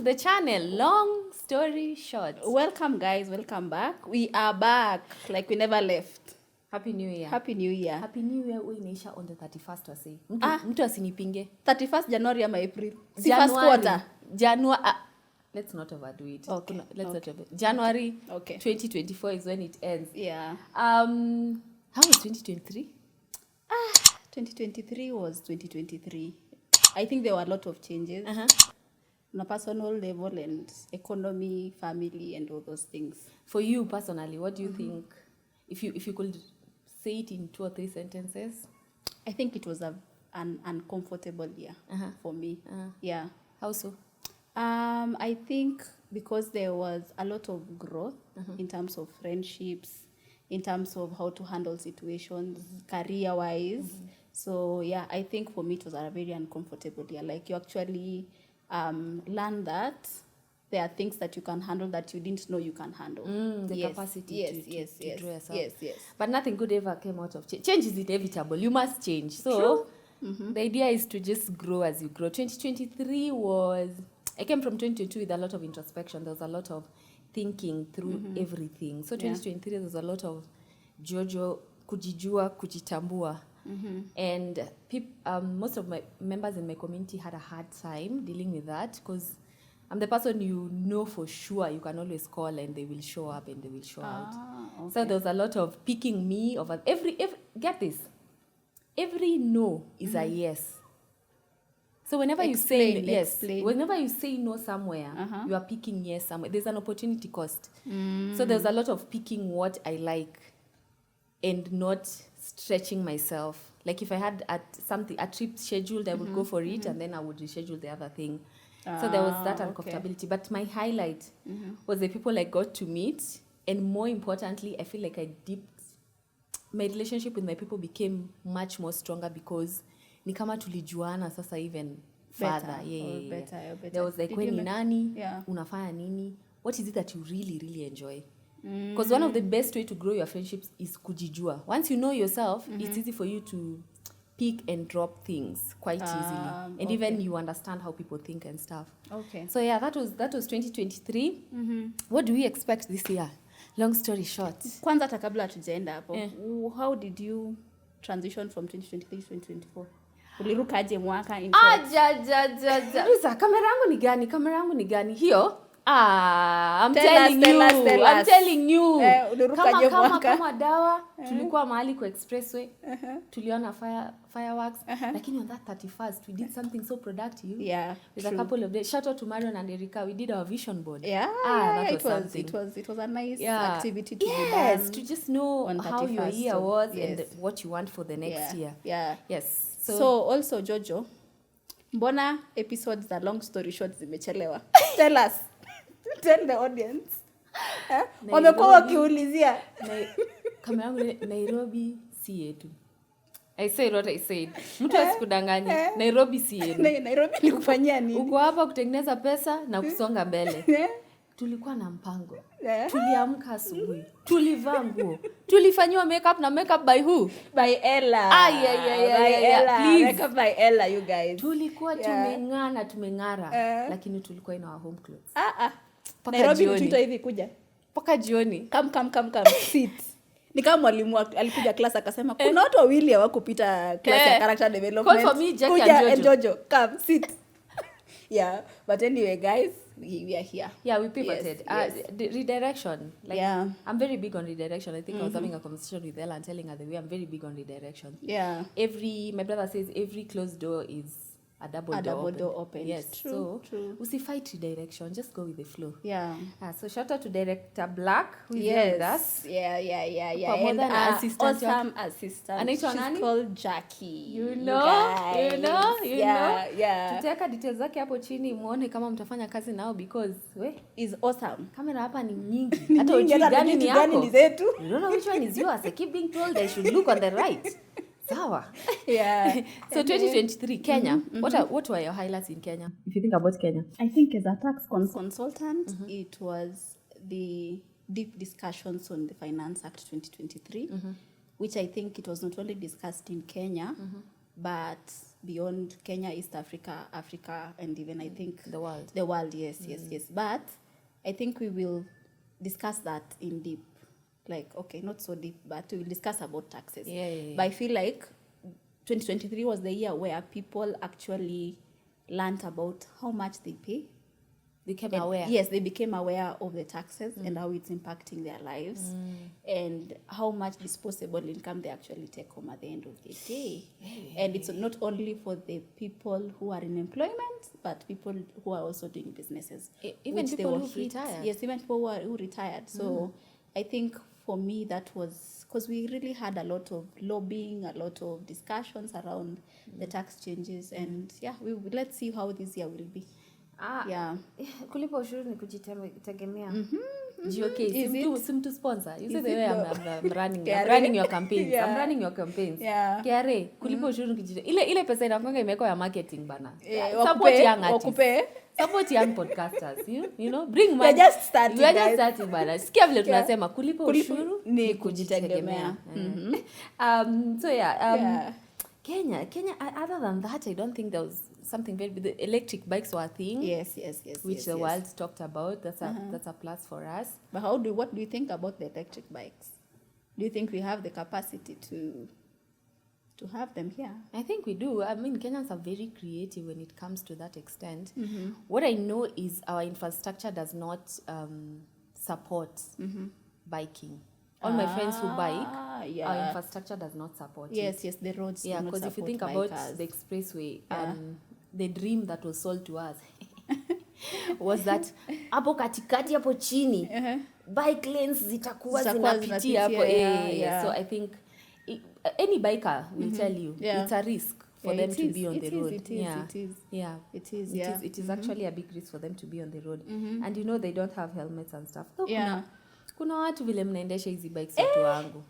to the channel. Long story short. Welcome guys, welcome back. We are back like we never left. Happy New Year. Happy New Year. Happy New Year inaisha on the 31st wa say. Mtu asinipinge. 31st January ama April. First quarter. Let's not overdo it. Okay. Let's not overdo it. January 2024 is when it ends. Yeah. How was 2023? 2023 was 2023. I think there were a lot of changes. On a personal level and economy, family and all those things. For you personally, what do you think? If you could say it in 2 or 3 sentences? I think it was an uncomfortable year for me. Yeah. How so? I think because there was a lot of growth in terms of friendships, in terms of how to handle situations, career-wise. So, yeah, I think for me it was a very uncomfortable year. Like, you actually learn that there are things that you can handle that you didn't know you can handle. The capacity to do yourself. Yes. But nothing good ever came out of change. Change is inevitable. You must change. So the idea is to just grow as you grow. 2023 I came from 2022 with a lot of introspection. There was a lot of thinking through everything. So 2023 there was a lot of Jojo, kujijua, kujitambua. And most of my members in my community had a hard time dealing with that because I'm the person you know for sure you can always call and they will show up and they will show out. Okay. So there was a lot of picking me over every get this. Every no is a yes. So whenever you say no somewhere, you are picking yes somewhere. There's an opportunity cost. So there's a lot of picking what I like and not stretching myself. Like if I had a trip scheduled, I would go for it and then I would reschedule the other thing. So there was that uncomfortability. But my highlight was the people I got to meet. And more importantly, I feel like my relationship with my people became much more stronger because ni kama tulijuana sasa even further. Better. There was like, when ni nani, unafanya nini, what is it that you really, really enjoy? Because one of the best way to grow your friendships is kujijua. Once you know yourself, it's easy for you to pick and drop things quite easily. And even you understand how people think and stuff. Okay. So yeah, that was 2023. What do we expect this year? Long story short. Kwanza hata kabla tujaenda hapo. How did you transition from 2023 to 2024? Ulirukaje mwaka in Ruza, kamera yangu ni gani? Hiyo? I'm telling you. Kama dawa, tulikuwa mahali kwa expressway, tuliona fireworks, lakini on that 31st, we did something so productive. Yeah, with a couple of days. Shout out to Marion and Erika, we did our vision board. Yeah, it was a nice activity to be done. Yes, to just know how your year was and what you want for the next year. Yeah. Yes. So also, Jojo, mbona episodes za long story short zimechelewa? Tell us. Tell the audience. Wamekuwa wakiulizia. Kama yangu Nairobi si yetu. I said what I said. Mtu asikudanganye. Nairobi si yetu. Nairobi ni kufanyia nini? Uko hapa kutengeneza pesa na kusonga mbele. Tulikuwa na mpango. Tuliamka asubuhi. Tulivaa nguo. Tulifanywa makeup na makeup by who? By Ella. Please. Makeup by Ella, you guys. Tulikuwa tumeng'ara. Lakini tulikuwa in our home clothes. Nairobi tuita hivi kuja. Paka jioni. Come sit. Ni kama mwalimu alikuja class akasema kuna watu wawili hawakupita class ya character development. Call for me Jackie and Jojo. Come sit. Yeah, but anyway guys, we are here. Yeah, we pivoted. Yes. The redirection. Like, I'm very big on redirection. I think I was having a conversation with Ella and telling her the way I'm very big on redirection. Yeah. My brother says every closed door is a double door open. Yes. True. Usifight redirection. Just go with the flow. Yeah. So shout out to Director Black who is here with us. Yeah. And awesome assistant. She's called Jackie. You know. Yeah. Tutaweka details zake hapo chini muone kama mtafanya kazi nao because is awesome. Kamera hapa ni nyingi. Hata ujui gani ni yako. You don't know which one is yours. I keep being told I should look on the right. Sawa. Yeah. So 2023 Kenya. What were your highlights in Kenya? If you think about Kenya. I think as a tax consultant, it was the deep discussions on the Finance Act 2023, which I think it was not only discussed in Kenya, but beyond Kenya, East Africa, Africa, and even I think The world. The world, yes. But I think we will discuss that in deep. Like, okay, not so deep, but we will discuss about taxes. Yeah. But I feel like 2023 was the year where people actually learned about how much they pay. Became aware. Yes, they became aware of the taxes and how it's impacting their lives and how much disposable income they actually take home at the end of the day. And it's not only for the people who are in employment, but people who are also doing businesses. Even people who retired. Yes, even people who retired. So I think for me that was, because we really had a lot of lobbying, a lot of discussions around the tax changes. And let's see how this year will be. Kulipa ushuru ni kujitegemea. Okay, sim to sponsor. You say the way I'm running your campaigns. I'm running your campaigns. KRA, kulipa ushuru ni kujitegemea. Ile pesa inakwanga imekuwa ya marketing bana. Support young artists. Support young podcasters, you know, bring money. We're just starting bana. Sikia vile tunasema kulipa ushuru ni kujitegemea. Kenya, other than that, I don't think there was something very big. The electric bikes were a thing. Yes. Which the world talked about. That's a plus for us. But what do you think about the electric bikes? Do you think we have the capacity to have them here? I think we do. I mean, Kenyans are very creative when it comes to that extent. What I know is our infrastructure does not support biking. All my friends who bike, our infrastructure does not support it. Yes, the roads do not support because if you think bikers. about the expressway, the dream that was sold to us was that hapo katikati hapo chini bike lanes zitakuwa zinapitia hapo. So I think any biker will tell you it's a risk for them to be on the road. It is actually a big risk for them to be on the road. And you know they don't have helmets and stuff. So kuna watu vile mnaendesha hizi bikes watu wangu.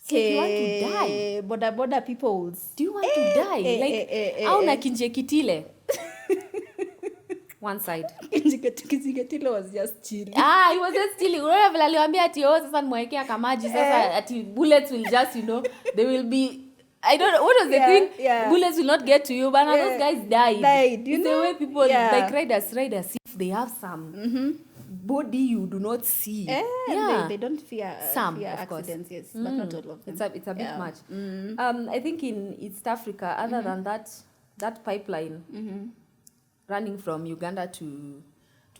So you want to die. Boda peoples. Do you want to die? Like au na kinjekitile. One side. Kinjekitile was just chilling. He was just chilling. Unaona vile aliwaambia ati sasa nimwekea kamaji sasa ati bullets will just, they will be, I don't know, what was the thing? Bullets will not get to you, but those guys died. You know? The way people like riders if they have some body you do not see. They don't fear accidents, yes, but not all of them. It's a bit much. I think in East Africa, other than that pipeline running from Uganda to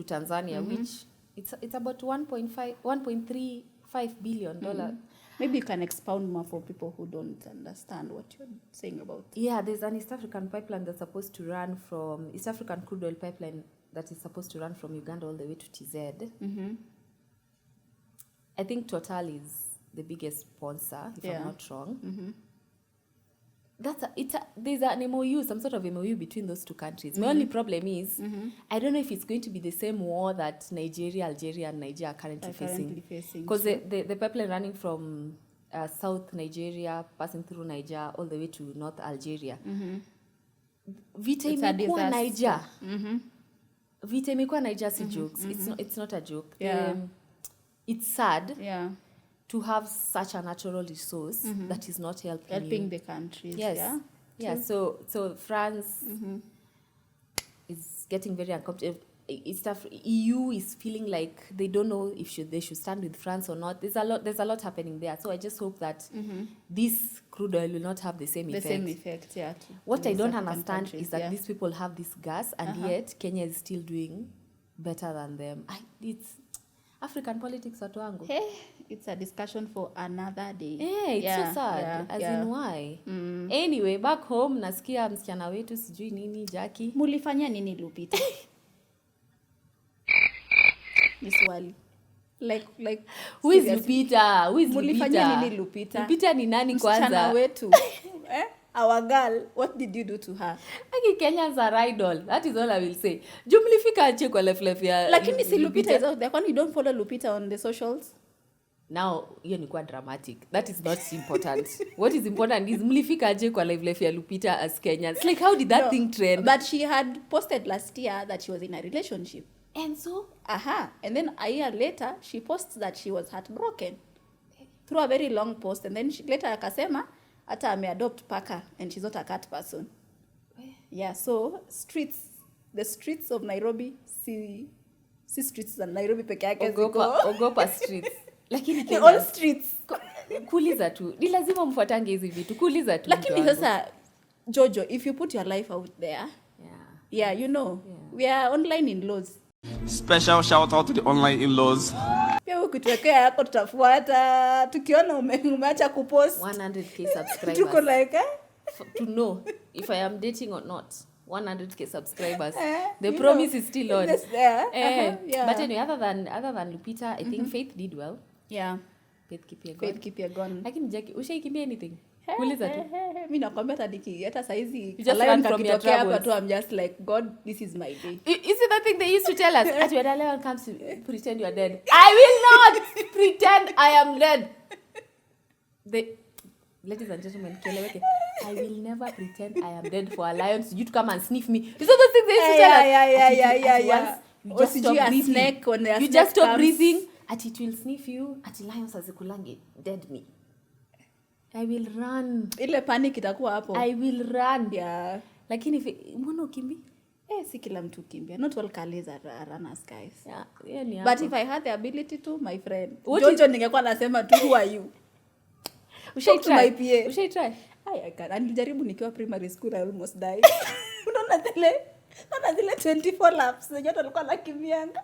Tanzania, which it's about $1.35 billion. Maybe you can expound more for people who don't understand what you're saying about. Yeah, there's an East African pipeline that's supposed to run from East African crude oil pipeline that is supposed to run from Uganda all the way to TZ. I think Total is the biggest sponsor, if I'm not wrong. There's an MOU, some sort of MOU between those two countries. My only problem is, I don't know if it's going to be the same war that Nigeria, Algeria, and Nigeria are currently facing. Because the pipeline running from South Nigeria, passing through Niger, all the way to North Algeria. Vita imekuwa Niger. Vita imekuwa Niger si jokes. It's not a joke. It's sad. To have such a natural resource that is not helping the countries. Yes. So France is getting very uncomfortable. EU is feeling like they don't know if they should stand with France or not. There's a lot happening there. So I just hope that this crude oil will not have the same effect. What I don't understand is that these people have this gas and yet Kenya is still doing better than them. It's African politics watu wangu. It's a discussion for another day. It's so sad. In why? Anyway, back home nasikia msichana wetu sijui nini Jackie. Mulifanya nini Lupita? Ni swali. Like who is Lupita? Mulifanya nini Lupita? Lupita ni nani kwanza? Msichana wetu. Our girl, what did you do to her? Kenyans are idol. That is all I will say. Jumlifika ache kwa left ya. Lakini si Lupita is out there. Kwani you don't follow Lupita on the socials? Now, hiyo ni kwa dramatic. That is not important. What is important is mlifika aje kwa live ya Lupita as Kenyans. Like, how did that thing trend? But she had posted last year that she was in a relationship. And so? And then a year later, she posts that she was heartbroken. Through a very long post. And then later akasema, hata ameadopt paka and she's not a cat person. Yeah, so the streets of Nairobi, si streets za Nairobi peke yake ogopa streets. Lakini ni all streets. Kuuliza tu. Ni lazima mfuatange hizi vitu. Kuuliza tu. Lakini sasa Jojo, if you put your life out there, yeah, you know, we are online in-laws. Special shout out to the online in-laws. Pia ukituwekea yako tutafuata, tukiona umeacha kupost 100k subscribers. Tuko like to know if I am dating or not. 100k subscribers. The promise is still on. Yeah. But anyway, other than Lupita, I think Faith did well. Yeah. Faith keep your gun. Lakini Jackie, ushaikimbia anything? Kuuliza tu. Mimi nakwambia hata saizi lion kakitokea hapa tu, I'm just like, God, this is my day. Is it that thing they used to tell us? At when a lion comes to pretend you are dead. I will not pretend I am dead. Ladies and gentlemen, I will never pretend I am dead for a lion to you to come and sniff me. These are the things they used to tell us. Yeah. You just stop breathing. You just stop breathing. At it will sniff you. At lions azikulange dead me. I will run. Ile panic itakuwa hapo. I will run. Yeah. Lakini mbona ukimbi? Si kila mtu kimbia. Not all Kalis are runners, guys. Yeah, but if I had the ability to, my friend, Jojo ningekuwa nasema tu, who are you? Ushai try? I can. Nilijaribu nikiwa primary school, I almost died. Unaona zile 24 laps. Jojo alikuwa anakimbianga.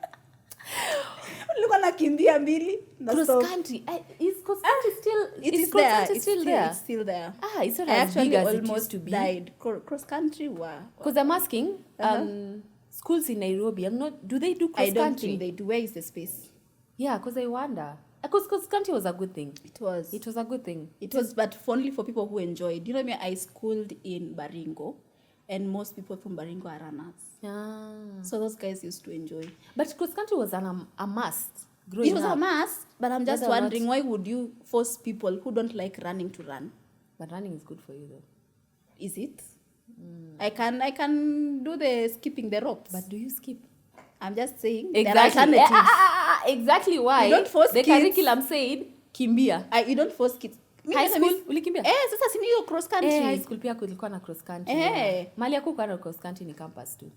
Ulikuwa nakimbia 2 na cross country. Is cross country still? It's still there. It's not as big as it used to be. Died. Cross country because I'm asking schools in Nairobi. Do they do cross country? I don't think they do. Where is the space? Yeah, because I wonder. Because cross country was a good thing. It was a good thing. It was, but only for people who enjoyed. You know me, I schooled in Baringo, and most people from Baringo are runners. So those guys used to enjoy. But cross country was a must. It was a must, but I'm just wondering, why would you force people who don't like running to run? But running is good for you, though. Is it? I can do the skipping the ropes. But do you skip? I'm just saying exactly. There are alternatives. Exactly why. You don't force the kids. Curriculum said kimbia. You don't force kids. High school ulikimbia? Sasa si hiyo cross country. High school pia kulikuwa na cross country. Mali yako kwa cross country ni campus tu.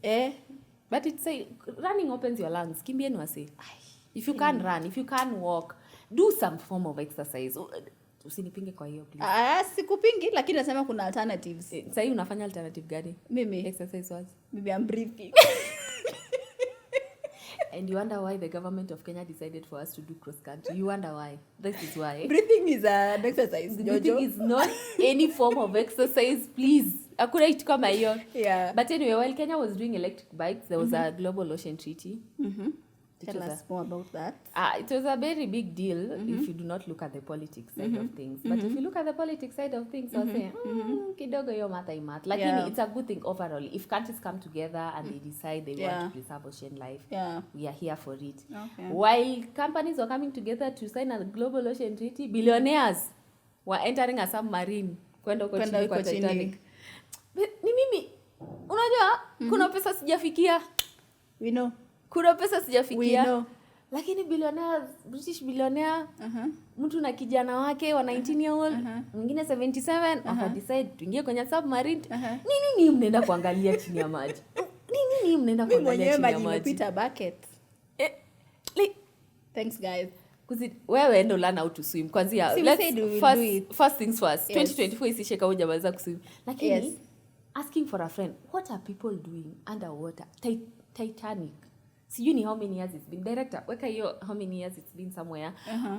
But it's say running opens your lungs. Kimbieni wase. If you can't run, if you can't walk, do some form of exercise. Usinipinge kwa hiyo please. Sikupingi, lakini nasema kuna alternatives. Sasa hii unafanya alternative gani? Mimi exercise was. Maybe I'm breathing. And you wonder why the government of Kenya decided for us to do cross country. You wonder why. This is why. Breathing is an exercise, Jojo. Breathing is not any form of exercise, please. Akuna kitu kama hiyo. Yeah. But anyway, while Kenya was doing electric bikes, there was a global ocean treaty. Tell us more about that. It was a very big deal if you do not look at the politics side of things. But if you look at the politics side of things, I'll say, kidogo yo mata imat. Like, it's a good thing overall. If countries come together and they decide they want to preserve ocean life, we are here for it. Okay. While companies were coming together to sign a global ocean treaty, billionaires were entering a submarine. Kwenda huko chini kwa Titanic. Ni mimi, unajua, kuna pesa sijafikia. We know. Kuna pesa sijafikia. We know. Lakini billionaires, British billionaire, mtu na kijana wake wa 19 year old, mwingine 77, wakadecide tuingie kwenye submarine. Nini mnaenda kuangalia chini ya maji? Nini mnaenda kuangalia chini ya maji? Peter bucket. Thanks guys. Wewe endo learn how to swim. Kwanza first things first. 2024 isishe kama hujamaliza kuswim. Lakini asking for a friend, what are people doing underwater? Titanic. Sijui ni how many years it's been. Director, weka hiyo how many years it's been somewhere.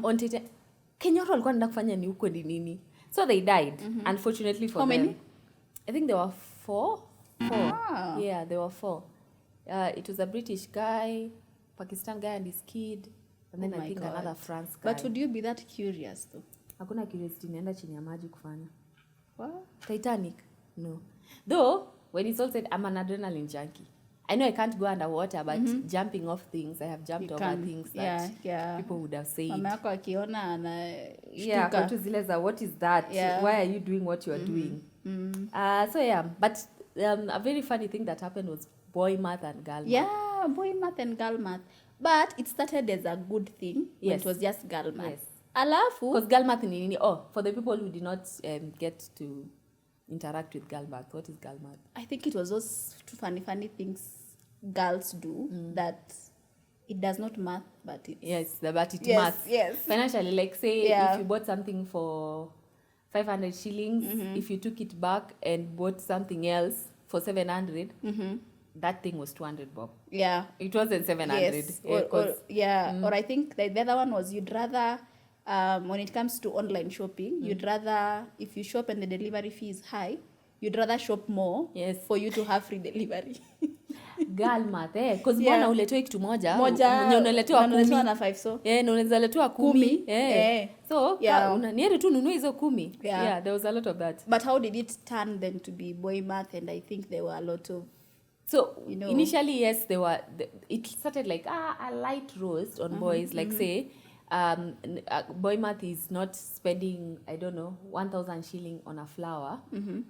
On Titanic. Kenya watu walikuwa wanaenda kufanya ni huko ni nini. So they died, unfortunately for them. How many? I think there were 4. Yeah, there were 4. It was a British guy, Pakistan guy and his kid. And then I think another France guy. But would you be that curious though? Hakuna curiosity nienda chini ya maji kufanya. What? Titanic? No. Though, when it's all said, I'm an adrenaline junkie. I know I can't go underwater, but jumping off things, I have jumped over things that people would have said. Mama yako akiona ana yeah, kwa tu zile za what is that? Why are you doing what you are doing? So yeah, but a very funny thing that happened was boy math and girl math. Yeah, boy math and girl math. But it started as a good thing. When it was just girl math. Yes. Alafu because girl math ni nini? Oh, for the people who did not get to interact with girl math? What is girl math? I think it was those funny things girls do that it does not math, but it's... Yes, but it Yes, maths. yes. Financially, like say Yeah. if you bought something for 500 shillings, if you took it back and bought something else for 700, that thing was 200 bob. Yeah. It wasn't 700. Yes. Yeah, Or I think the other one was you'd rather, when it comes to online shopping, you'd rather, if you shop and the delivery fee is high, you'd rather shop more Yes. for you to have free delivery. Girl math, because Yeah. mbona uletewe kitu moja Moja, unaletewa na unaletewa 10. na 5 so. Na unaweza letewa 10. So Yeah. niende tu nunue hizo 10. Yeah. There was a lot of that. But how did it turn then to be boy math? And I think there were a lot of... So You know. initially, yes, it started like a light roast on boys. Like say, boy math is not spending, I don't know, 1,000 shilling on a flower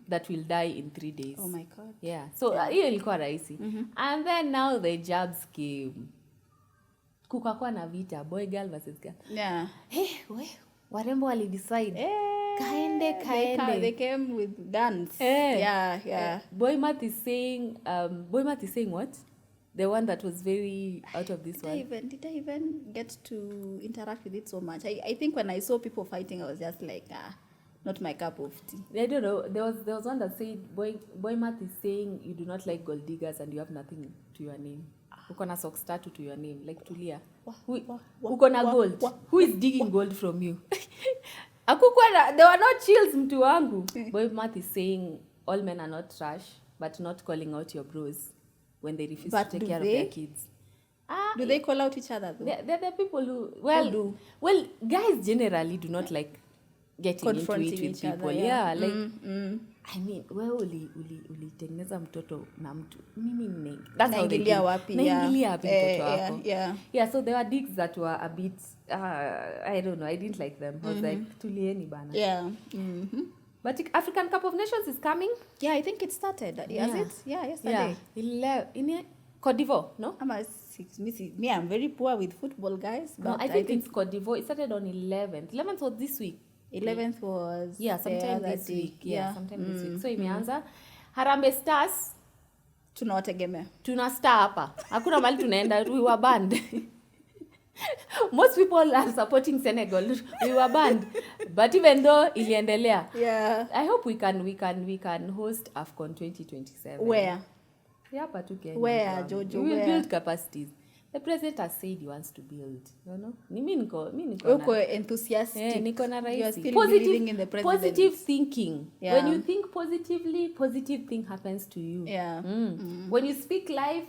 that will die in 3 days. Oh my God. Yeah. So hiyo ilikuwa rahisi. And then now the jabs came. Kukakuwa na vita, boy girl versus girl. Yeah. Warembo wali decide. Kaende. They came with guns. Yeah. Boy math is saying what? The one that was very out of this one. Did I even get to interact with it so much? I think when I saw people fighting, I was just like, not my cup of tea. I don't know. There was one that said boy math is saying you do not like gold diggers and you have nothing to your name. Uko na socks tattoo to your name, like Tulia. Uko na gold. Who is digging gold from you? There were no chills, mtu wangu. Boy math is saying all men are not trash, but not calling out your bros when they refuse to take care of their kids. Do they call out each other though? They're the people who do. Well, guys generally do not like getting Confronting into it with each people. other, Yeah, like I mean, wewe ulitengeneza mtoto na mtu. Mimi that's how they Naingilia do. wapi? Naingilia wapi mtoto wako? Yeah. So there were digs that were a bit I don't know, I didn't like them. I was like, tulieni bana. Yeah. But African Cup of Nations is coming. Yeah, I think it started. Has it? Yeah, yesterday. In Cote d'Ivoire, no? Me, I'm very poor with football, guys. But No, I think it's Cote d'Ivoire. It started on 11th. 11th was this week. 11th was sometime the other this day. week. Sometime this week. So imeanza. Harambee Stars. Tunawategemea. Tuna star hapa. Hakuna mali tunaenda. We were banned. Most people are supporting Senegal. We were banned. But even though iliendelea. Yeah. I hope we can host AFCON 2027. Where? Hapa tu Kenya. Where, Jojo? We will Where? build capacities. The president has said he wants to build. You know? Mimi niko Uko enthusiastic. niko na You are rahisi. still believing in the president. Positive thinking. Yeah. When you think positively, positive thing happens to you. Yeah. When you speak live,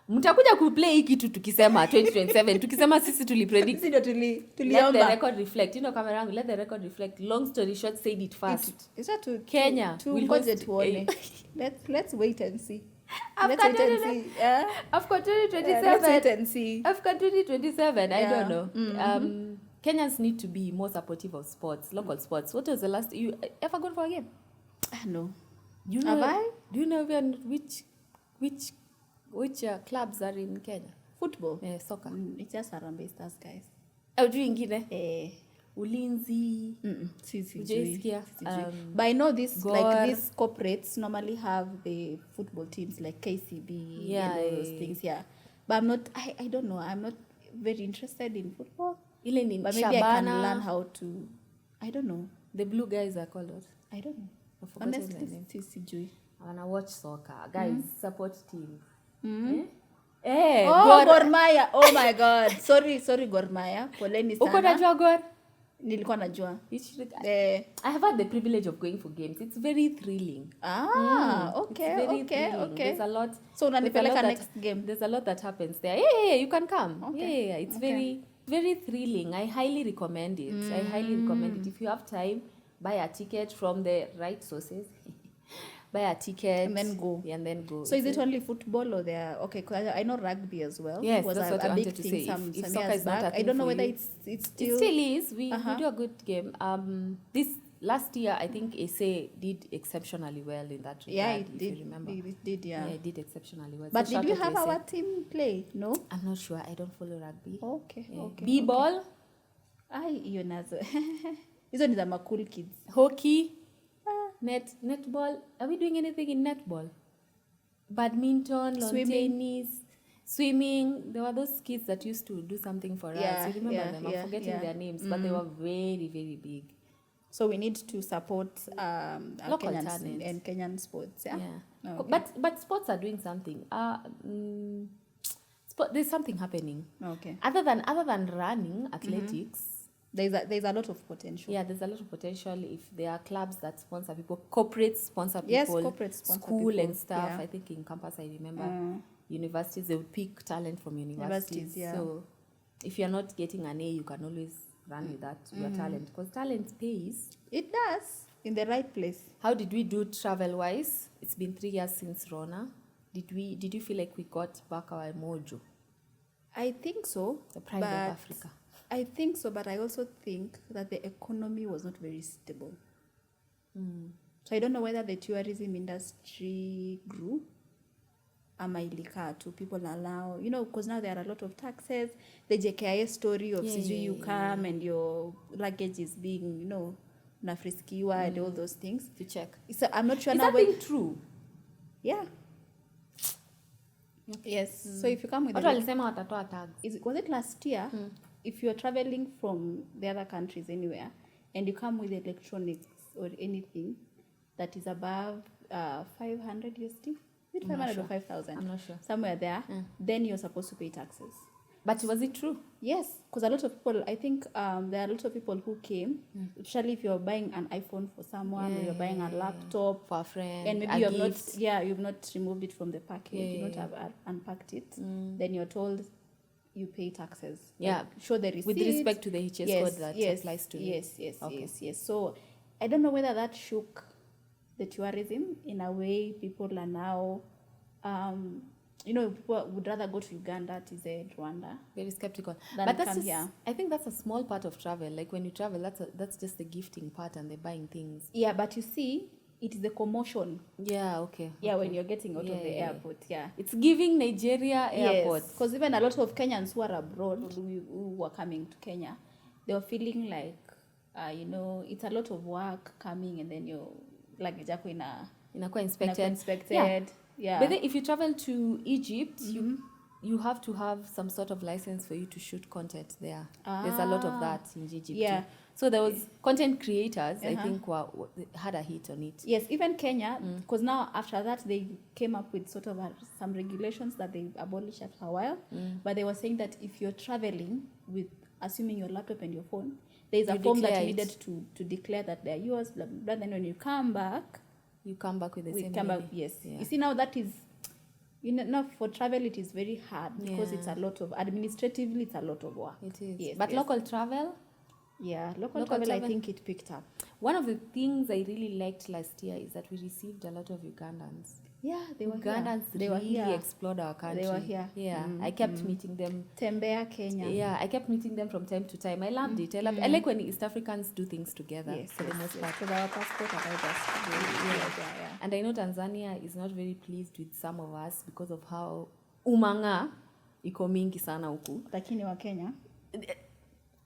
mtakuja kuplay hii kitu tukisema 2027 tukisema sisi tulipredict. Sisi ndio Let the tuliomba. record reflect. Kamera yangu, let the record reflect. Long story short, said it fast. Is that to Kenya will host tuone. Let's wait and see. After Let's wait and see. Yeah. AFCON Let's wait 2027. and see. AFCON 2027, I Yeah. don't know. Kenyans need to be more supportive of sports, local sports. What was the last you ever gone for a game? No. Do you know? Have I? Do you know even which clubs are in Kenya? Football. Soccer. It's just Harambee Stars, guys. Au juu ingine? Ulinzi. Ujaisikia? But I know this, Gor. like these corporates normally have the football teams like KCB Yeah, and all those things. Yeah. But I'm not, I don't know. I'm not very interested in football. Ile ni But maybe I can Shabana. learn how to, I don't know. The blue guys are called what? I don't know. I've forgotten Honestly, their name. sijui. I wanna watch soccer. Guys, support teams. Gor Mahia. Oh my God. Sorry Gor Mahia. Poleni sana. Uko najua Gor? Nilikuwa najua. I have had the privilege of going for games. It's very thrilling. Okay, It's very okay. thrilling. There's a lot. So unanipeleka that- next game. There's a lot that happens there. Yeah, you can come. Okay. Yeah, it's very thrilling. I highly recommend it. If you have time, buy a ticket from the right sources. Buy a ticket And then go. Yeah, and then go. So is it only football or there? Okay, 'cause I know rugby as well. Yes, was that's what I a big wanted to thing say. some If soccer years is not a back. I thing don't know for whether you, it's It still. still is. We do a good game. This last year, I think SA did exceptionally well in that regard. Yeah, it if did. you remember. It did, yeah. Yeah, it did exceptionally well. But So did we shout out have to SA. our team play? No. I'm not sure. I don't follow rugby. Okay. Yeah. Okay. B-ball, Ai, hiyo nazo. Hizo ni za cool kids. hockey. netball. Are we doing anything in netball? Badminton, lawn tennis, swimming. There were those kids that used to do something for us. You remember them? I'm forgetting their names, but they were very, very big. So we need to support Local Kenyans talent and Kenyan sports. Yeah. Okay. But sports are doing something. There's something happening. Okay. Other than running, athletics. There's a lot of potential. Yeah, there's a lot of potential if there are clubs that sponsor people, corporates sponsor people, yes, corporate sponsor school people. and stuff. Yeah. I think in campus, I remember universities, they would pick talent from universities. Yeah. So if you're not getting an A, you can always run with that, your talent, because talent pays. It does, in the right place. How did we do travel-wise? It's been 3 years since Rona. Did you feel like we got back our mojo? I think so. The pride of Africa. I think so, but I also think that the economy was not very stable. So I don't know whether the tourism industry grew. To people allow, because now there are a lot of taxes. The JKIA story of you come and your luggage is being, nafriskiwa and all those things. To check. So I'm not sure is now. Is that being true? Yeah. Yes. So if you come with was it last year? If you're traveling from the other countries anywhere and you come with electronics or anything that is above 500 USD, is it 500 or 5,000? I'm not sure. Somewhere there, then you're supposed to pay taxes. But was it true? Yes, because a lot of people, I think there are a lot of people who came, especially if you're buying an iPhone for someone, or you're buying a laptop for a friend, and maybe you've not removed it from the package, you don't have unpacked it, then you're told you pay taxes. Yeah. Like, show the receipt. With respect to the HS code that applies to you. Yes. So I don't know whether that shook the tourism in a way. People are now, people would rather go to Uganda, TZ, Rwanda. Very skeptical. Than But come here. I think that's a small part of travel. Like when you travel, that's just the gifting part and the buying things. Yeah, but you see, it is the commotion. Yeah, okay. Yeah, when you're getting out of the airport, It's giving Nigeria airports. Yes, because even a lot of Kenyans who are abroad, who were coming to Kenya, they were feeling like, it's a lot of work coming and then your luggage inakuwa inspected. Yeah. But then if you travel to Egypt, you have to have some sort of license for you to shoot content there. There's a lot of that in Egypt too. So there was content creators, I think, had a hit on it. Yes, even Kenya, because now after that they came up with sort of some regulations that they abolished after a while. But they were saying that if you're traveling with, assuming your laptop and your phone, there's a form that you needed to declare that they're yours, blah, blah, blah. Then when you come back, you come back with the same back, yes. Yeah. You see, now that is, now for travel it is very hard because it's a lot of, administratively it's a lot of work. It is. Yes, but local travel? Yeah, local travel, I think it picked up. One of the things I really liked last year is that we received a lot of Ugandans. Yeah, they were Ugandans here. They were here. Really explored our country. They were here. Yeah, I kept meeting them. Tembea, Kenya. Yeah, I kept meeting them from time to time. I loved it. I like when East Africans do things together. Yes, for the most part. Because our passport allowed us to do yeah. And I know Tanzania is not very pleased with some of us because of how umanga iko mingi sana huku. Lakini wa Kenya.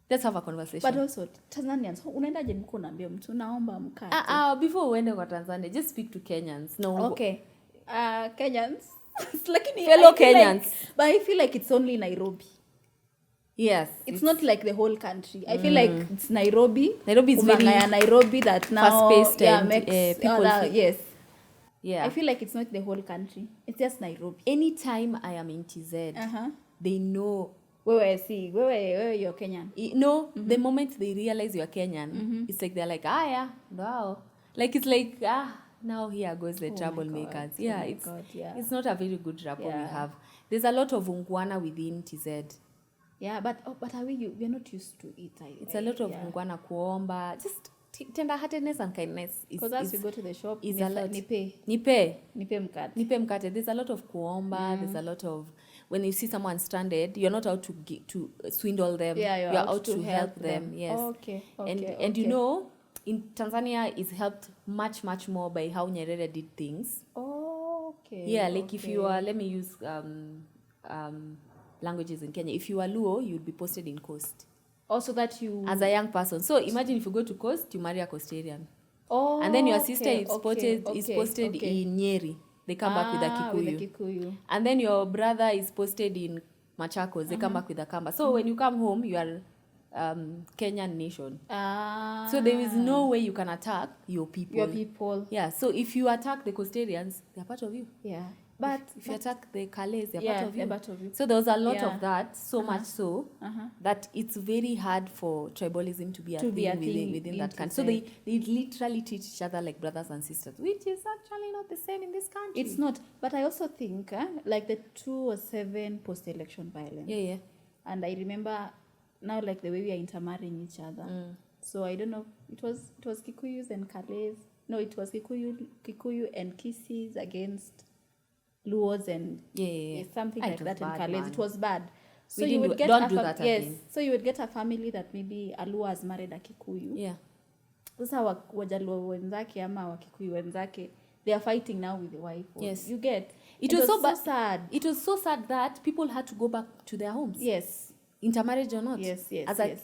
Let's have a conversation. But also, Tanzanians, unaendaje mko unaambia mtu naomba mkate? Before uende kwa Tanzania, just speak to Kenyans. No. Okay. Kenyans. Fellow Kenyans. But I feel like it's only Nairobi. Yes. It's not like the whole country. I feel like it's Nairobi. Nairobi is very Nairobi that now fast-paced and makes people yes. Yeah. I feel like it's not the whole country. It's just Nairobi. Anytime I am in TZ, they know where you're Kenyan. The moment they realize you're Kenyan, it's like they're like, yeah, wow. Like it's like, now here goes the troublemakers. Yeah, it's not a very good rapport we have. There's a lot of ungwana within TZ. Yeah, but we're not used to it. It's a lot of ungwana kuomba. Just tender-heartedness and kindness. Because as we go to the shop, is a lot. Nipe mkate. There's a lot of kuomba. There's a lot of, when you see someone stranded, you're not out to swindle them. Yeah, you're out to help them. Yes. Okay. And in Tanzania is helped much, much more by how Nyerere did things. Okay. Yeah, like if you are, let me use languages in Kenya. If you are Luo, you'd be posted in Coast. Also that you... As a young person. So imagine if you go to Coast, you marry a Coastarian. Oh, And then your sister okay, is okay, posted okay. in Nyeri. They come back with a Kikuyu. With the Kikuyu. And then your brother is posted in Machakos. They come back with a Kamba. So when you come home, you are Kenyan nation. So there is no way you can attack your people. Your people. Yeah. So if you attack the Coastarians, they are part of you. Yeah. But if you attack the Calais, they are yeah, part of you. they're part of you. So there was a lot Yeah. of that, so much so that it's very hard for tribalism to be a thing within that country. So they literally treat each other like brothers and sisters, which is actually not the same in this country. It's not. But I also think like the 2007 post-election violence. Yeah, yeah. And I remember now like the way we are intermarrying each other. So I don't know. It was Kikuyus and Calais. No, it was Kikuyu and Kisis against Luos and something like that in Calais. It was bad. So you would get don't do that again. So you would get a family that maybe a Luo has married a Kikuyu. Yeah. Sasa Wajaluo wenzake ama Wakikuyu wenzake, they are fighting now with the wife. Yes. You get. It was so sad. It was so sad that people had to go back to their homes. Yes. Intermarriage or not. Yes.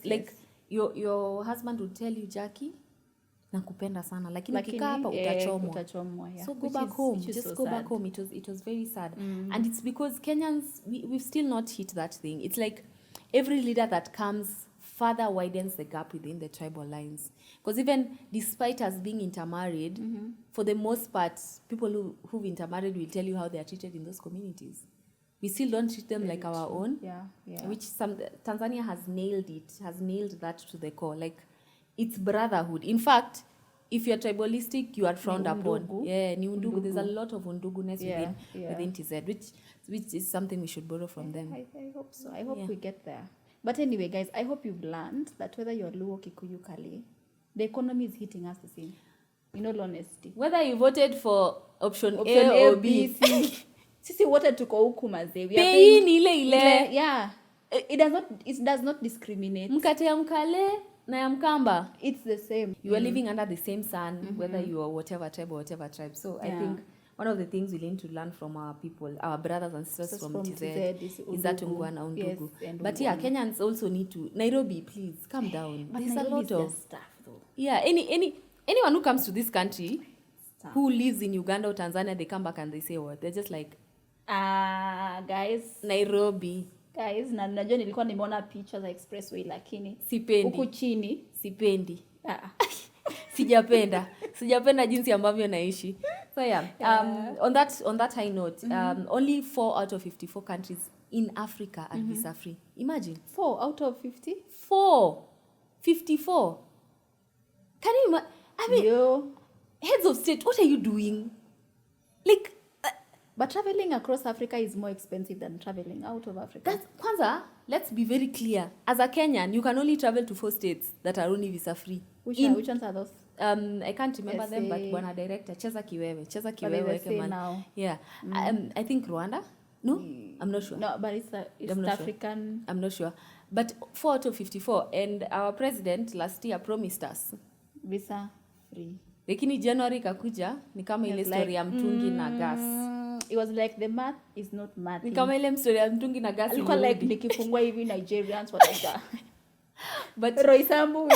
Like your husband would tell you, Jackie, nakupenda sana, lakini ukikaa hapa utachomwa. Yeah. So go back home. Just go back home. It was very sad. And it's because Kenyans, we've still not hit that thing. It's like every leader that comes further widens the gap within the tribal lines. Because even despite us being intermarried, for the most part, people who've intermarried will tell you how they are treated in those communities. We still don't treat them like our own. Yeah. Which Tanzania has nailed that to the core. Like, it's brotherhood. In fact, if you're tribalistic, you are frowned upon. Yeah, ni undugu. There's a lot of unduguness within TZ, which is something we should borrow from them. I hope so. I hope we get there. But anyway, guys, I hope you've learned that whether you're Luo, Kikuyu, Kale, the economy is hitting us the same. In all honesty. Whether you voted for option A or B, C. Sisi wote tuko huku mazee. Pei ni ile. Yeah. It does not discriminate. Mkate ya Mkale na ya Mkamba. It's the same. You are living under the same sun, whether you are whatever tribe or whatever tribe. So I think one of the things we need to learn from our people, our brothers and sisters from TZ is that Ungwana Undugu. Yes, but yeah, Kenyans also need to. Nairobi, please, calm down. But There's Nairobi a lot of stuff though. Yeah, anyone who comes to this country, who lives in Uganda or Tanzania, they come back and they say what? They're just like, guys, Nairobi. Guys, na najua nilikuwa nimeona picha za expressway lakini sipendi. Huku chini sipendi. Sijapenda jinsi ambavyo naishi. So yeah, on that high note, only 4 out of 54 countries in Africa are visa free. Imagine. 4 out of 50? 54. Can you imagine? I mean, heads of state, what are you doing? Like, but traveling across Africa is more expensive than traveling out of Africa. Kwanza, let's be very clear. As a Kenyan, you can only travel to 4 states that are only visa free. Which ones are those? I can't remember them, but Bwana Director, Cheza Kiwewe. Now. Yeah. I think Rwanda? No? I'm not sure. No, but it's African. Sure. I'm not sure. But 4 out of 54. And our president last year promised us visa free. Lakini January kakuja, ni kama ile story ya mtungi na gas. It was like the math is not math. Ni kama ile story ya mtungi na gas. Ilikuwa like nikifungua hivi Nigerians wataja. But Roysambu.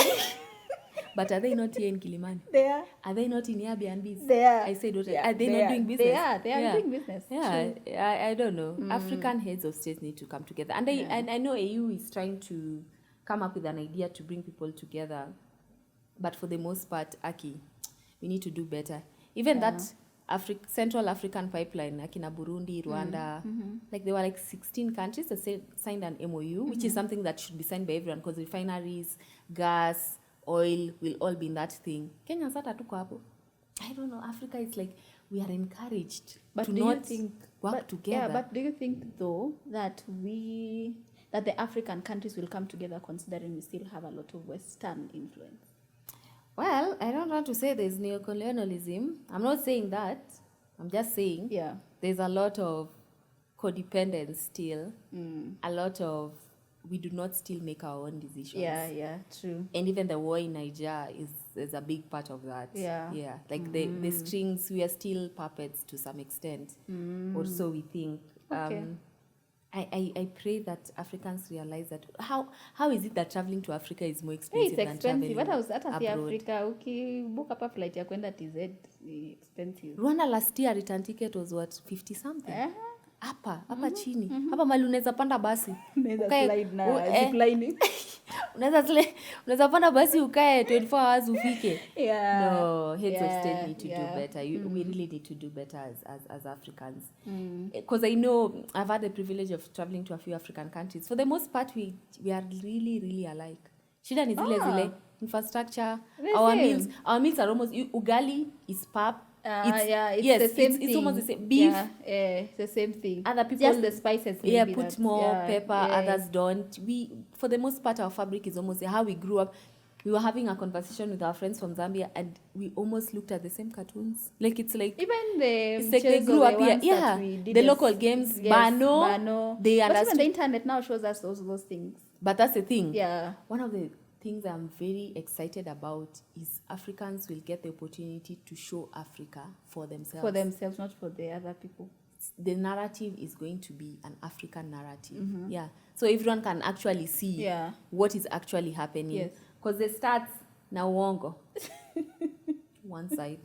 But are they not here in Kilimani? They are. Are they not in Airbnbs? They are. I said, are they not doing business? They are doing business. Yeah, I don't know. African heads of states need to come together. And I know AU is trying to come up with an idea to bring people together. But for the most part, Aki, we need to do better. Even that Central African pipeline, Akina Burundi, Rwanda, like there were like 16 countries that signed an MOU, which is something that should be signed by everyone because refineries, gas, oil will all be in that thing. Kenya sata tuko hapo. I don't know. Africa is like we are encouraged to not work together. Yeah, but do you think though that the African countries will come together considering we still have a lot of Western influence? Well, I don't want to say there's neocolonialism. I'm not saying that. I'm just saying there's a lot of codependence still. A lot of we do not still make our own decisions. Yeah, true. And even the war in Niger is a big part of that. Yeah. Like the strings, we are still puppets to some extent. Or so we think. Okay. I pray that Africans realize that how is it that traveling to Africa is more expensive It's than traveling expensive. Hata si abroad? Africa, ukibook hapa flight ya kwenda TZ ni expensive. Rwanda last year return ticket was what, 50 something? Hapa chini. Hapa mali unaweza panda basi. Slide na ziplining. Unaweza panda basi ukae 24 hours ufike. Yeah. No, heads of state need to do better. We really need to do better as Africans. Because I know I've had the privilege of traveling to a few African countries. For the most part, we are really, really alike. Shida ni zile infrastructure. Our meals are almost ugali is pap. It's the same thing. It's almost the same. Beef. It's the same thing. Other people just the spices. Maybe put more pepper. Others don't. We, for the most part, our fabric is almost how we grew up. We were having a conversation with our friends from Zambia, and we almost looked at the same cartoons. Like it's like even the it's like they grew up here. Yeah, the local games. Yes, Bano. They but understood. even the internet now shows us those things. But that's the thing. Yeah. One of the things I'm very excited about is Africans will get the opportunity to show Africa for themselves. For themselves, not for the other people. The narrative is going to be an African narrative. Yeah. So everyone can actually see what is actually happening. Yes. Because the stats na uongo. One side.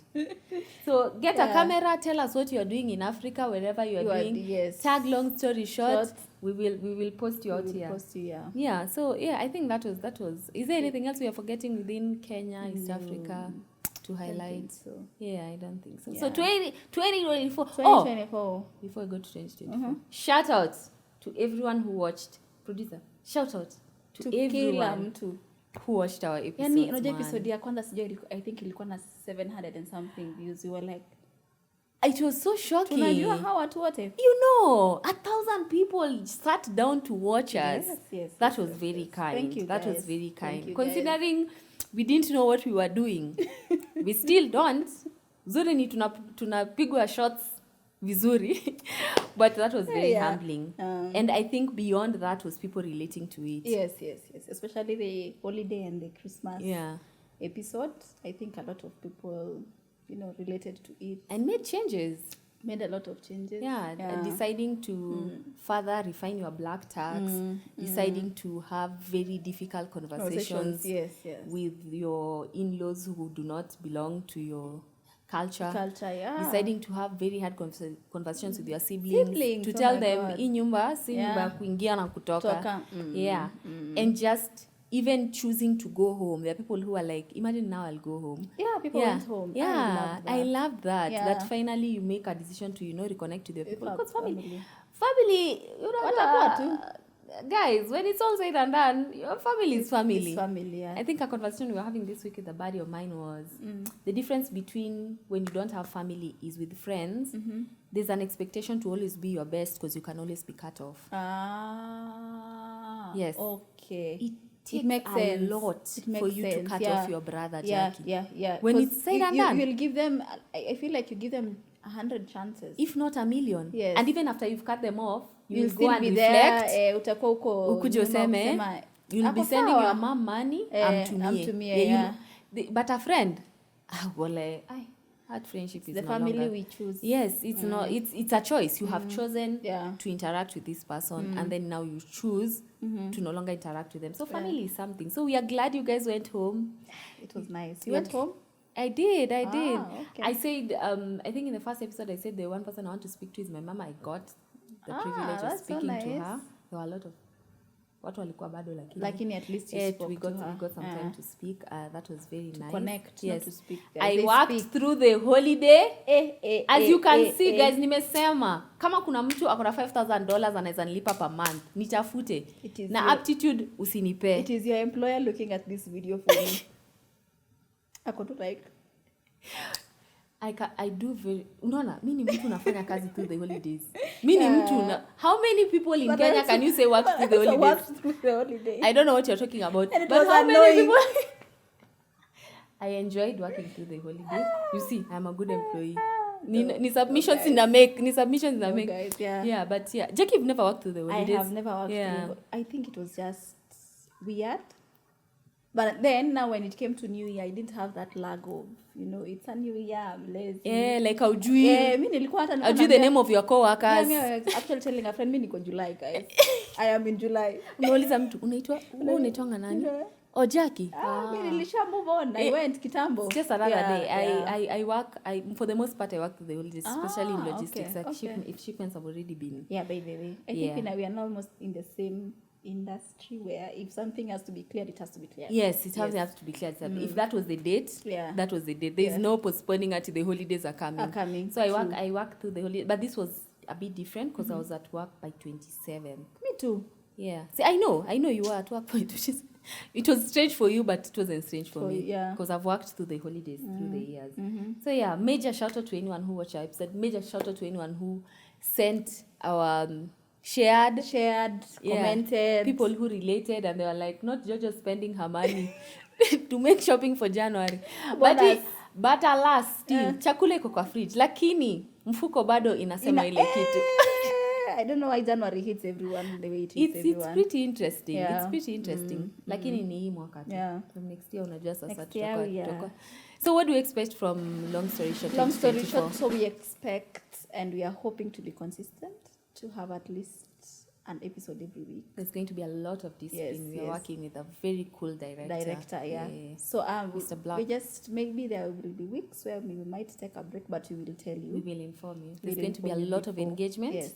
So get a camera, tell us what you're doing in Africa, wherever you're doing. Yes. Tag long story short. We will post you out here. Post you, Yeah. So I think that was. Is there anything else we are forgetting within Kenya, East Africa to highlight? I don't think so. Yeah, I don't think so. Yeah. So 2024. 2024. Before we go to 2024. Shout out to everyone who watched. Producer, shout out to everyone who watched our episodes. Yani unajua episode ya kwanza sijui I think ilikuwa na 700 and something views. You were like, it was so shocking. Tunajua hawa watu wote. You know, 1,000 people sat down to watch us. Yes, that was very kind. Thank you, that guys. was very kind. You, considering we didn't know what we were doing. We still don't. Zuri ni tunapigwa shots vizuri. But that was very humbling. And I think beyond that was people relating to it. Yes. Especially the holiday and the Christmas episode. I think a lot of people, related to it. And made changes. Made a lot of changes. Yeah. Deciding to further refine your black tax. Deciding to have very difficult conversations with your in-laws who do not belong to your culture, deciding to have very hard conversations with your siblings to tell them hii nyumba si nyumba kuingia na kutoka. And just even choosing to go home. There are people who are like, imagine now I'll go home. People went home. I love that. That finally you make a decision to reconnect with your people. Because family guys, when it's all said and done, your family is family. It's family, I think a conversation we were having this week with a buddy of mine was the difference between when you don't have family is with friends. There's an expectation to always be your best because you can always be cut off. Yes. Okay. It makes a lot for you to cut off your brother, Jackie. Yeah. When it's said and done, you'll give them. I feel like you give them 100 chances, if not a million. Yes. And even after you've cut them off, you'll go and be reflect. There. Utakuwa uko. Ukuje useme, you'll be sending your mom money. Amtumie. But a friend, that friendship is the no family longer. we choose. Yes, it's not. It's a choice. You have chosen to interact with this person, and then now you choose to no longer interact with them. So family is something. So we are glad you guys went home. It was nice. You went home? I did. Okay. I said, I think in the first episode I said the one person I want to speak to is my mama. I got the privilege of speaking to her. There were a lot of watu walikuwa bado lakini at least you spoke we got some time to speak. That was very nice. Connect, yes. Not to speak. I worked through the holiday. As you can see, guys, nimesema kama kuna mtu akona $5,000 anaweza nilipa per month, nitafute. Na aptitude usinipe. It is your employer looking at this video for me. Ako to like I do very unaona mimi ni mtu nafanya kazi through the holidays. Mimi ni mtu how many people in Kenya can you say work through the holidays? I don't know what you're talking about. But how many people I enjoyed working through the holiday. You see, I'm a good employee. Ni submissions in the make. Guys, yeah, but yeah. Jackie, you've never worked through the holidays. I have never worked through. I think it was just weird. But then now when it came to New Year, I didn't have that lag of, it's a New Year, I'm lazy. Like haujui. Mimi nilikuwa hata Haujui the name of your co-workers. Yeah, I was actually telling a friend, mimi niko July, guys. I am in July. Unauliza mtu, unaitwanga nani? Oh, Jackie. Mimi nilisha move on. I went kitambo. It's just another day. I work, for the most part, I work the holidays, especially in logistics. Okay. If shipments have already been. Yeah, by the way. I think we are almost in the same industry where if something has to be cleared, it has to be cleared. Yes, it has to be cleared. If that was the date, that was the date. There is no postponing until the holidays are coming. So I work through the holidays, but this was a bit different because I was at work by 27. Me too. Yeah. See, I know you were at work for it, which is, it was strange for you, but it wasn't strange for me. Yeah. Because I've worked through the holidays, through the years. So yeah, major shout out to anyone who watched our episode. Major shout out to anyone who sent our shared, commented. People who related and they were like, not Jojo spending her money to make shopping for January. But alas, still, chakula iko kwa fridge. Lakini, mfuko bado inasema ile kitu. I don't know why January hits everyone the way it hits everyone. It's pretty interesting. Yeah. It's pretty interesting. Lakini ni hii mwaka tu. From next year unajua sasa tutakuwa. So what do we expect from long story short? Long story short, so we expect and we are hoping to be consistent, to have at least an episode every week. There's going to be a lot of discipline. We are working with a very cool director. So Mr. Black. We just, maybe there will be weeks where we might take a break, but we will tell you. We will inform you. There's going to be a lot of engagement. Yes.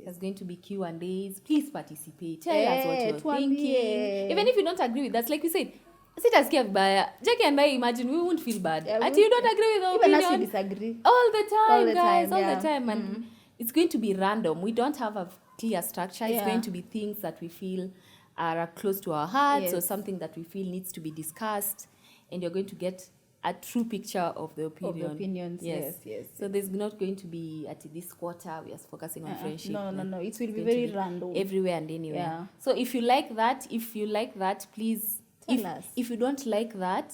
There's going to be Q&As. Please participate. Tell us what you're thinking. Even if you don't agree with us, like we said, sit as vibaya. Jackie and I, imagine, we won't feel bad. Until you don't agree with our opinion. Even as you disagree. All the time, guys. All the time. And it's going to be random. We don't have a clear structure. It's going to be things that we feel are close to our hearts or something that we feel needs to be discussed. And you're going to get a true picture of the opinion. Of the opinions, yes. So there's not going to be at this quarter we are focusing on friendship. No. It will be very random. Everywhere and anywhere. Yeah. So if you like that, please tell us. If you don't like that,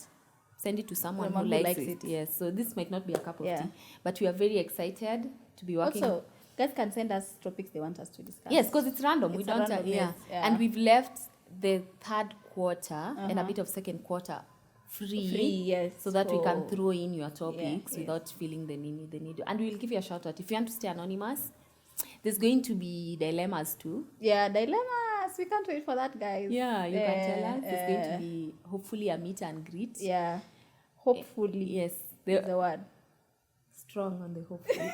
send it to someone who likes it. Yes. So this might not be a cup of tea, but we are very excited to be working. Also, guys can send us topics they want us to discuss. Yes, because it's random. We don't have, and we've left the third quarter and a bit of second quarter free, so that we can throw in your topics without feeling the need. And we will give you a shout out if you want to stay anonymous. There's going to be dilemmas too. Yeah, dilemmas. We can't wait for that, guys. Yeah, you can tell us. There's going to be hopefully a meet and greet. Yeah, hopefully. Yes, the word. Strong on the hopefully.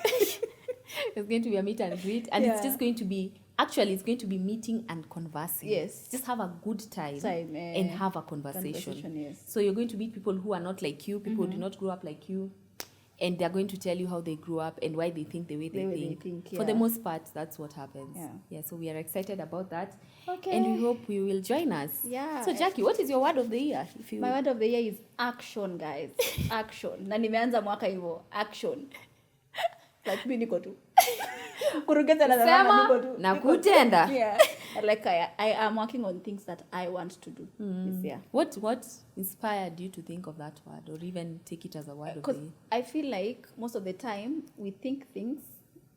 It's going to be a meet and greet, and it's just going to be, actually, it's going to be meeting and conversing. Yes. Just have a good time and have a conversation. Yes. So you're going to meet people who are not like you, people who do not grow up like you, and they're going to tell you how they grew up and why they think the way they think. For the most part, that's what happens. Yeah, so we are excited about that. Okay. And we hope you will join us. Yeah. So Jackie, what is your word of the year? My word of the year is action, guys. Action. Na nimeanza mwaka hivyo. Action. Like me niko tu. Kurugeza na sema niko tu. Na kutenda. Yeah. Like I am working on things that I want to do this year. What inspired you to think of that word or even take it as a word of the year? I feel like most of the time we think things,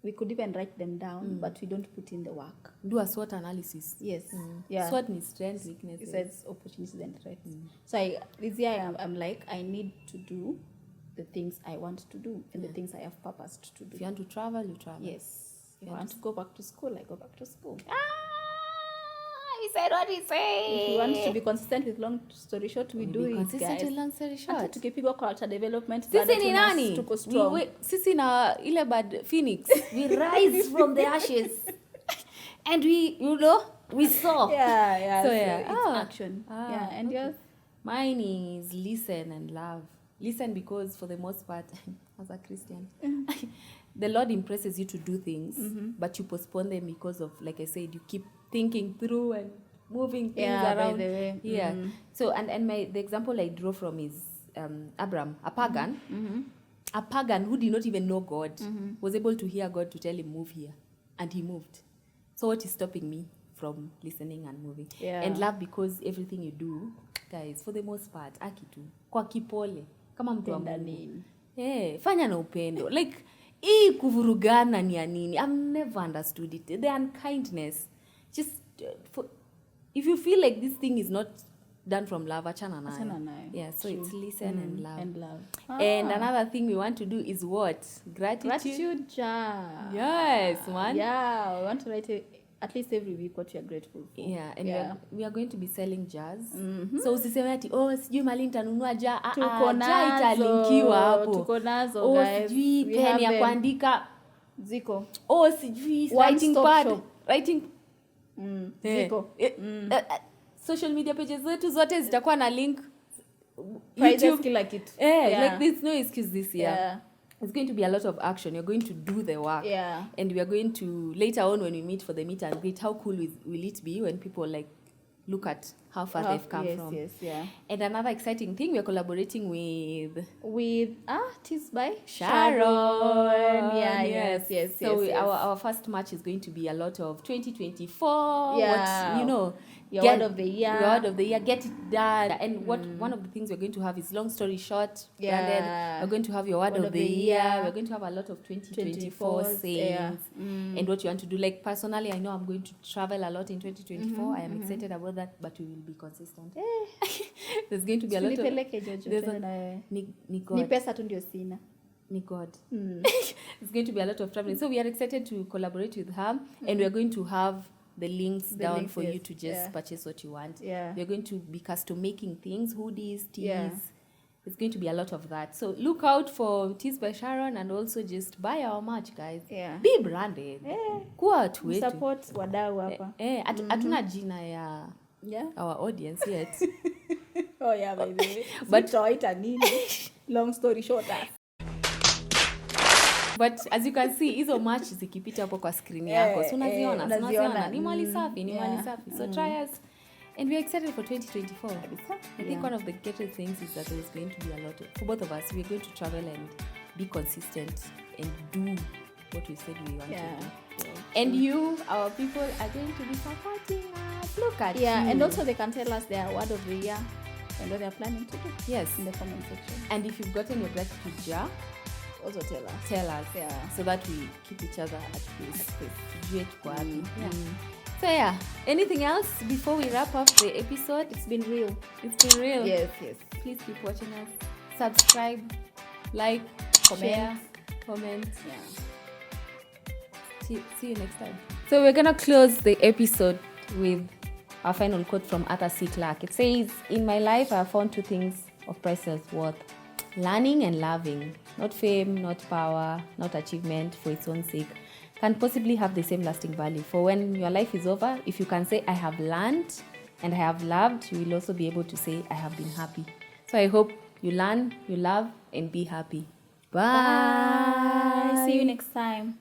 we could even write them down, but we don't put in the work. Do a SWOT analysis. Yes. Yeah. SWOT means strengths, weaknesses. Besides opportunities and threats. So this year I'm like, I need to do the things I want to do and the things I have purposed to do. If you want to travel, you travel. Yes. If I want to go back to school, I go back to school. He said what he said. If you want to be consistent with long story short, we do it, consistent guys. With long story short. Hata tukipigwa culture development. Sisi ni nani? Tuko strong. Sisi na ile bad phoenix. We rise from the ashes. And we soar. Yeah. So it's action. And yours? Mine is listen and love. Listen because for the most part, as a Christian, the Lord impresses you to do things, but you postpone them because of, like I said, you keep thinking through and moving things around. By the way. Yeah. So and the example I draw from is Abraham, a pagan. A pagan who did not even know God was able to hear God to tell him move here, and he moved. So what is stopping me from listening and moving? And love because everything you do, guys, for the most part, akitu kwa kipole kama mtu wa Mungu. Fanya na upendo. Like hii kuvurugana ni ya nini? I've never understood it. The unkindness. Just if you feel like this thing is not done from love. Achana Achana nayo. nayo. Yeah, so True. it's listen and love. And love. And another thing we want to do is what? Gratitude jar. Yes, man. Yeah, we want to write at least every week what you're grateful for. Yeah, and we are going to be selling jars. So usiseme ati sijui mali nitanunua jar. Jar italinkiwa hapo. Tuko nazo, guys. Sijui pen ya kuandika. Ziko. Sijui writing pad. Writing. Ziko. Social media pages zetu zote zitakuwa na link. YouTube kila kitu. Like there's no excuse this year. Yeah. It's going to be a lot of action. You're going to do the work. Yeah. And we are going to, later on when we meet for the meet and greet, how cool will it be when people like look at how far they've come from. Yes, yeah. And another exciting thing, we are collaborating with Tis by Sharon. Yes. So yes. Our first match is going to be a lot of 2024. Yeah. Your word of the year. Word of the year, get it done. And one of the things we're going to have is long story short. Yeah. We're going to have your word of the year. We're going to have a lot of 2024 sayings and what you want to do. Like personally, I know I'm going to travel a lot in 2024. I am excited about that, but we will be consistent. There's going to be a lot of... Ni God. Ni pesa tu ndio sina. Ni God. It's going to be a lot of traveling. So we are excited to collaborate with her and we are going to have the links down for you to just purchase what you want. Yeah. We're going to be custom making things, hoodies, tees. Yeah. It's going to be a lot of that. So look out for Tees by Sharon and also just buy our merch, guys. Yeah. Be branded. Kuwa watu wetu. Support wadau hapa. Hatuna jina ya our audience yet. Baby. But toita nini? Long story short. But as you can see, hizo match zikipita hapo kwa screen yako. So unaziona. Ni mali safi, So try us. And we're excited for 2024. I think one of the greatest things is that there's going to be a lot of, for both of us, we're going to travel and be consistent and do what we said we want to do. And you, our people, are going to be supporting us. Look at you. And also they can tell us their word of the year and what they're planning to do. Yes. In the comment section. And if you've gotten your gratitude jar, also tell us. So that we keep each other at peace. So anything else before we wrap up the episode? It's been real. Yes. Please keep watching us. Subscribe, like, comment. See you next time. So we're gonna close the episode with our final quote from Arthur C. Clarke. It says, "In my life I have found two things of priceless worth: learning and loving. Not fame, not power, not achievement for its own sake can possibly have the same lasting value. For when your life is over, if you can say, I have learned and I have loved, you will also be able to say, I have been happy." So I hope you learn, you love, and be happy. Bye. See you next time.